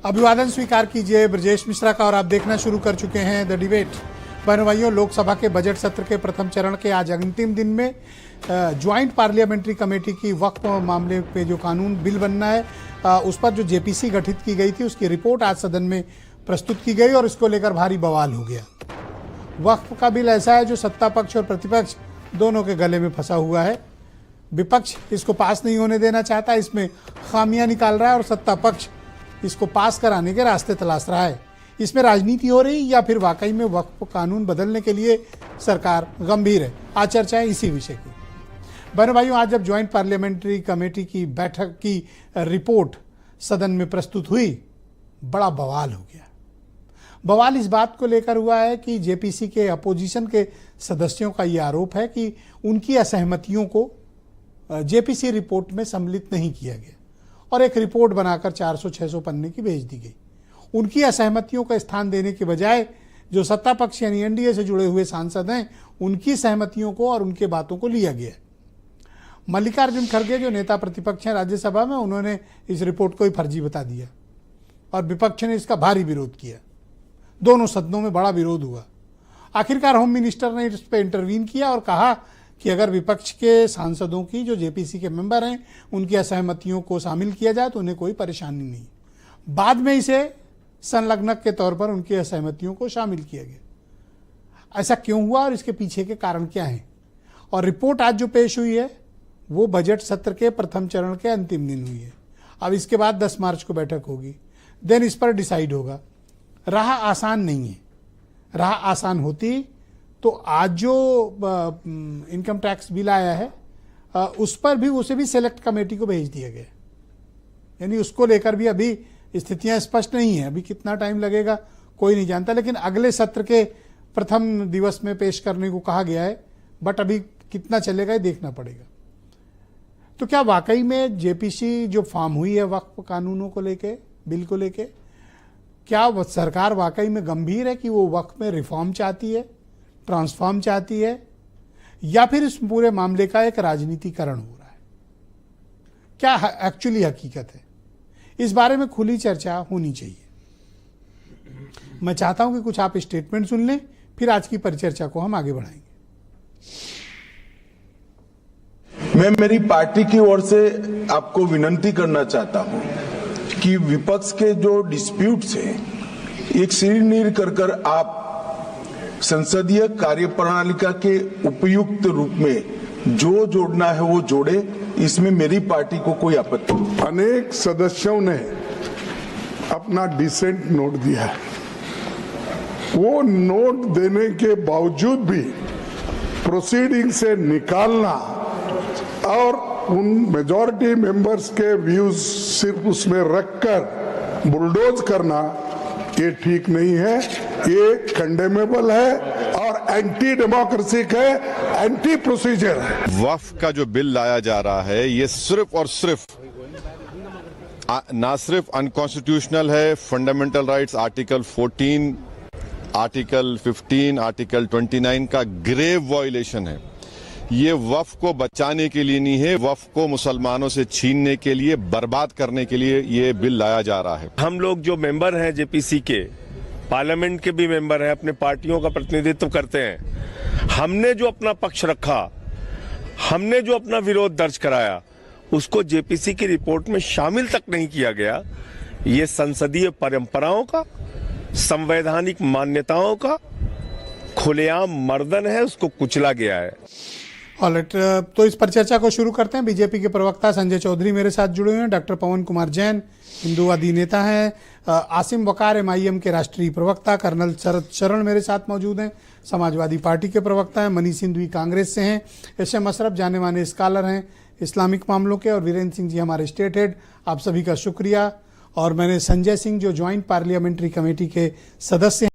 अभिवादन स्वीकार कीजिए ब्रजेश मिश्रा का और आप देखना शुरू कर चुके हैं द डिबेट। बहनों भाइयों, लोकसभा के बजट सत्र के प्रथम चरण के आज अंतिम दिन में ज्वाइंट पार्लियामेंट्री कमेटी की वक्फ मामले पे जो कानून बिल बनना है उस पर जो जेपीसी गठित की गई थी उसकी रिपोर्ट आज सदन में प्रस्तुत की गई और इसको लेकर भारी बवाल हो गया। वक्फ का बिल ऐसा है जो सत्ता पक्ष और प्रतिपक्ष दोनों के गले में फंसा हुआ है। विपक्ष इसको पास नहीं होने देना चाहता, इसमें खामियां निकाल रहा है और सत्ता पक्ष इसको पास कराने के रास्ते तलाश रहा है। इसमें राजनीति हो रही या फिर वाकई में वक्फ कानून बदलने के लिए सरकार गंभीर है? आज चर्चा है इसी विषय की। बहनों भाइयों, आज जब ज्वाइंट पार्लियामेंट्री कमेटी की बैठक की रिपोर्ट सदन में प्रस्तुत हुई, बड़ा बवाल हो गया। बवाल इस बात को लेकर हुआ है कि जेपीसी के अपोजिशन के सदस्यों का यह आरोप है कि उनकी असहमतियों को जेपीसी रिपोर्ट में सम्मिलित नहीं किया गया और एक रिपोर्ट बनाकर 400-600 पन्ने की भेज दी गई। उनकी असहमतियों का स्थान देने के बजाय जो सत्ता पक्ष यानी एनडीए से जुड़े हुए सांसद हैं, उनकी सहमतियों को और उनके बातों को लिया गया। मल्लिकार्जुन खड़गे जो नेता प्रतिपक्ष हैं राज्यसभा में, उन्होंने इस रिपोर्ट को ही फर्जी बता दिया और विपक्ष ने इसका भारी विरोध किया। दोनों सदनों में बड़ा विरोध हुआ। आखिरकार होम मिनिस्टर ने इस पर इंटरवीन किया और कहा कि अगर विपक्ष के सांसदों की जो जेपीसी के मेंबर हैं उनकी असहमतियों को शामिल किया जाए तो उन्हें कोई परेशानी नहीं। बाद में इसे संलग्नक के तौर पर उनकी असहमतियों को शामिल किया गया। ऐसा क्यों हुआ और इसके पीछे के कारण क्या हैं? और रिपोर्ट आज जो पेश हुई है वो बजट सत्र के प्रथम चरण के अंतिम दिन हुई है। अब इसके बाद 10 मार्च को बैठक होगी, देन इस पर डिसाइड होगा। राह आसान नहीं है। राह आसान होती तो आज जो इनकम टैक्स बिल आया है उस पर भी उसे भी सेलेक्ट कमेटी को भेज दिया गया। यानी उसको लेकर भी अभी स्थितियां स्पष्ट नहीं है। अभी कितना टाइम लगेगा कोई नहीं जानता, लेकिन अगले सत्र के प्रथम दिवस में पेश करने को कहा गया है। बट अभी कितना चलेगा ये देखना पड़ेगा। तो क्या वाकई में जेपीसी जो फॉर्म हुई है वक्फ कानूनों को लेके, बिल को लेके, क्या सरकार वाकई में गंभीर है कि वो वक्फ में रिफॉर्म चाहती है, ट्रांसफॉर्म चाहती है, या फिर इस पूरे मामले का एक राजनीतिकरण हो रहा है? क्या एक्चुअली हकीकत है? इस बारे में खुली चर्चा होनी चाहिए। मैं चाहता हूं कि कुछ आप स्टेटमेंट सुन लें, फिर आज की परिचर्चा को हम आगे बढ़ाएंगे। मैं मेरी पार्टी की ओर से आपको विनती करना चाहता हूं कि विपक्ष के जो डिस्प्यूट्स हैं एक सिर कर आप संसदीय कार्यप्रणालिका के उपयुक्त रूप में जो जोड़ना है वो जोड़े। इसमें मेरी पार्टी को कोई आपत्ति नहीं। अनेक सदस्यों ने अपना डिसेंट नोट दिया है। वो नोट देने के बावजूद भी प्रोसीडिंग से निकालना और उन मेजॉरिटी मेंबर्स के व्यूज सिर्फ उसमें रखकर बुलडोज करना ये ठीक नहीं है। ये कंडेमेबल है और एंटी डेमोक्रेटिक है, एंटी प्रोसीजर है। वक्फ का जो बिल लाया जा रहा है ये सिर्फ और सिर्फ ना सिर्फ अनकॉन्स्टिट्यूशनल है, fundamental rights article 14, article 15, article 29 का ग्रेव वायलेशन है। ये वक्फ को बचाने के लिए नहीं है, वक्फ को मुसलमानों से छीनने के लिए, बर्बाद करने के लिए ये बिल लाया जा रहा है। हम लोग जो मेंबर हैं जेपीसी के, पार्लियामेंट के भी मेंबर हैं, अपने पार्टियों का प्रतिनिधित्व करते हैं। हमने जो अपना पक्ष रखा, हमने जो अपना विरोध दर्ज कराया, उसको जेपीसी की रिपोर्ट में शामिल तक नहीं किया गया। ये संसदीय परंपराओं का, संवैधानिक मान्यताओं का खुलेआम मर्दन है, उसको कुचला गया है। ऑलराइट, तो इस पर चर्चा को शुरू करते हैं। बीजेपी के प्रवक्ता संजय चौधरी मेरे साथ जुड़े हुए हैं, डॉक्टर पवन कुमार जैन हिंदूवादी नेता हैं, आसिम वकार एमआईएम के राष्ट्रीय प्रवक्ता, कर्नल शरद शरण मेरे साथ मौजूद हैं, समाजवादी पार्टी के प्रवक्ता हैं, मनीष सिंधवी कांग्रेस से हैं, एसएम अशरफ जाने माने स्कॉलर हैं इस्लामिक मामलों के, और वीरेंद्र सिंह जी हमारे स्टेट हेड। आप सभी का शुक्रिया। और मैंने संजय सिंह जो ज्वाइंट पार्लियामेंट्री कमेटी के सदस्य